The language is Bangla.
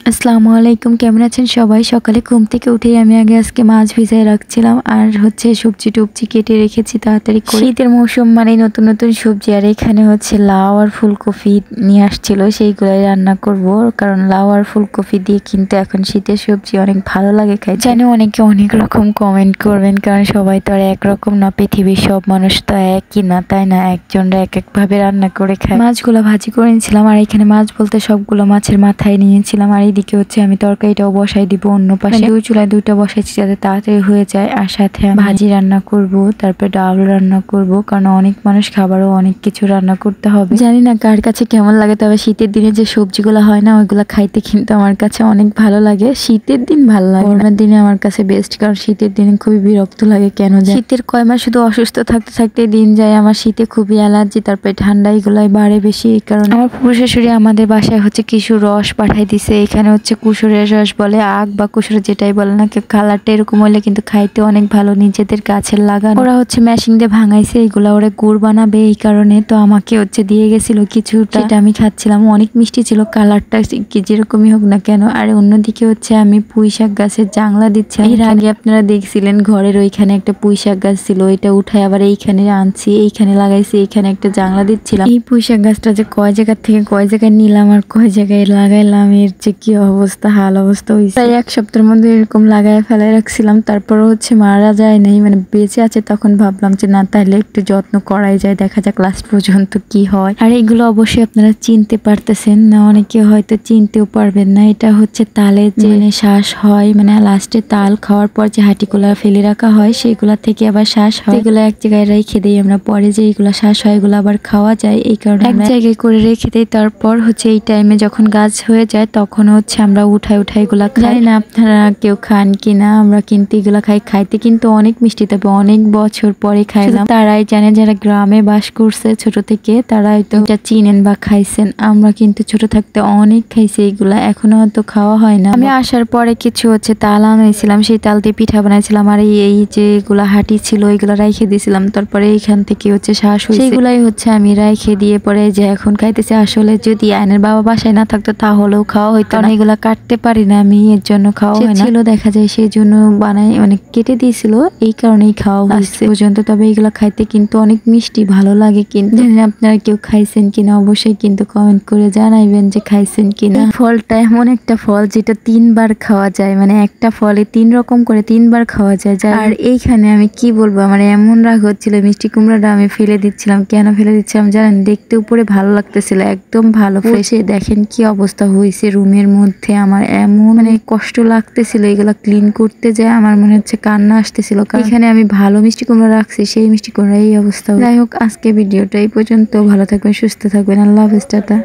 আসসালামু আলাইকুম, কেমন আছেন সবাই? সকালে ঘুম থেকে উঠেই আমি আগে আজকে মাছ ভিজায় রাখছিলাম আর সবজি টবজি কেটে রেখেছি তাড়াতাড়ি করে। শীতের মৌসুম মানে নতুন নতুন সবজি, আর এখানে লাউ আর ফুলকপি নিয়ে আসছিল, সেইগুলাই রান্না করব। কারণ লাউ আর ফুলকপি দিয়ে কিন্তু এখন শীতের সবজি অনেক ভালো লাগে খাই। জানি অনেকে অনেক রকম কমেন্ট করবেন, কারণ সবাই তো আর একরকম না, পৃথিবীর সব মানুষ তো একই না, তাই না? একজনরা এক এক ভাবে রান্না করে খায়। মাছগুলো ভাজি করে নিয়েছিলাম, আর এখানে মাছ বলতে সবগুলো মাছের মাথায় নিয়েছিলাম। আর এদিকে আমি তরকারিটাও বসাই দিব অন্য পাশে। দুই চুলায় দুইটা বসাইছি যাতে তাড়াতাড়ি হয়ে যায়। আর সাথে আমি ভাজি রান্না করব, তারপর ডাল রান্না করব, কারণ অনেক মানুষ খাবারও অনেক কিছু রান্না করতে হবে। জানি না কার কাছে কেমন লাগে, তবে শীতের দিনে যে সবজিগুলো হয় না, ওইগুলো খাইতে কিন্তু আমার কাছে অনেক ভালো লাগে। শীতের দিন ভালো লাগে, গরমের দিনে আমার কাছে বেস্ট, কারণ শীতের দিনে খুবই বিরক্ত লাগে। কেন যায় শীতের কয় মাস শুধু অসুস্থ থাকতে থাকতে দিন যায়। আমার শীতে খুবই অ্যালার্জি, তারপরে ঠান্ডা এগুলাই বাড়ে বেশি। কারণ আমার ফুফু শাশুড়ি আমাদের বাসায় কিশোর রস পাঠাই দিছে। এখানে কুসুরের রস বলে, আখ বা কুসুর যেটাই বলে না, কালারটা এরকম হলে কিন্তু খাইতে অনেক ভালো, নিজেদের গাছের লাগানো। ওরা মেশিং দিয়ে ভাঙাইছে, এগুলা ওরা গুড় বানাবে, এই কারণে তো আমাকে দিয়ে গেছিল কিছুটা, সেটা আমি খাচ্ছিলাম। অনেক মিষ্টি ছিল, কালারটা যেরকমই হোক না কেন। আর অন্যদিকে আমি পুঁই শাক গাছের জাংলা দিচ্ছিলাম। এর আগে আপনারা দেখছিলেন ঘরের ওইখানে একটা পুঁই শাক গাছ ছিল, এটা উঠায় আবার এইখানে আনছি, এইখানে লাগাইছি, এইখানে একটা জাংলা দিচ্ছিলাম। এই পুঁই শাক গাছটা যে কয় জায়গা থেকে কয় জায়গায় নিলাম আর কয় জায়গায় লাগাইলাম, এর যে কি অবস্থা, হাল অবস্থা হয়েছে। তাই এক সপ্তাহের মধ্যে এরকম লাগায় ফেলাই রাখছিলাম, তারপর মারা যায় নাই, মানে বেঁচে আছে। তখন ভাবলাম যে না, তাহলে একটু যত্ন করাই যায়, দেখা যাক লাস্ট পর্যন্ত কি হয়। আর এগুলো অবশ্যই আপনারা চিনতে পারতেছেন না, অনেকে হয়তো চিনতেও পারবেন না। এটা তালের যে শ্বাস হয়, মানে লাস্টে তাল খাওয়ার পর যে হাঁটিগুলা ফেলে রাখা হয়, সেইগুলা থেকে আবার শ্বাস হয়। এগুলো এক জায়গায় রেখে দিই আমরা, পরে যে এগুলা শ্বাস হয় এগুলো আবার খাওয়া যায়, এই কারণে এক জায়গায় করে রেখে দিই। তারপর এই টাইমে যখন গাছ হয়ে যায় তখন আমরা উঠাই এগুলা খাই। না আপনারা কেউ খান কিনা, আমরা কিন্তু এগুলা খাইতে কিন্তু অনেক মিষ্টি, তবে অনেক বছর পরে খাইলাম। তারাই জানে যারা গ্রামে বাস করছে ছোট থেকে, তারাই তো এটা চিনেন বা খাইছেন। আমরা কিন্তু ছোট থাকতে অনেক খাইছি এগুলা, এখনো হয়তো খাওয়া হয় না। আমি আসার পরে কিছু তাল আনাইছিলাম, সেই তাল দিয়ে পিঠা বানাইছিলাম। আর এই যে এগুলা হাঁটি ছিল, এগুলা রাইখে দিয়েছিলাম। তারপরে এইখান থেকে শ্বাস হয়েছে, সেগুলাই আমি রাইখে দিয়ে পরে যে এখন খাইতেছি। আসলে যদি আয়নের বাবা বাসায় না থাকতো তাহলেও খাওয়া হইতো না, এগুলা কাটতে পারি না আমি, এর জন্য খাওয়া হয় না। ছিল দেখা যায়, সেই জন্য বানাই, মানে কেটে দিয়েছিল, এই কারণেই খাওয়া হয়েছে পর্যন্ত। তবে এগুলা খাইতে কিন্তু অনেক মিষ্টি, ভালো লাগে। কিন্তু জানি আপনারা কেউ খাইছেন কিনা, অবশ্যই কিন্তু কমেন্ট করে জানাইবেন যে খাইছেন কিনা। ফলটা এমন একটা ফল যেটা 3 বার খাওয়া যায়, মানে একটা ফলে 3 রকম করে 3 বার খাওয়া যায়। আর এইখানে আমি কি বলবো, আমার এমন রাগ হচ্ছিল, মিষ্টি কুমড়াটা আমি ফেলে দিচ্ছিলাম। কেন ফেলে দিচ্ছিলাম জানেন? দেখতে উপরে ভালো লাগতেছিল, একদম ভালো ফ্রেশে, দেখেন কি অবস্থা হয়েছে রুমের মধ্যে। আমার এমন কষ্ট লাগতেছিল, এগুলা ক্লিন করতে যায় আমার মনে কান্না আসতেছিল। এখানে আমি ভালো মিষ্টি কুমড়া রাখছি, সেই মিষ্টি কুমড়া এই অবস্থা। যাই হোক, আজকে ভিডিওটা এই পর্যন্ত। ভালো থাকবেন, সুস্থ থাকবেন, আল্লাহ হাফেজ, টাটা।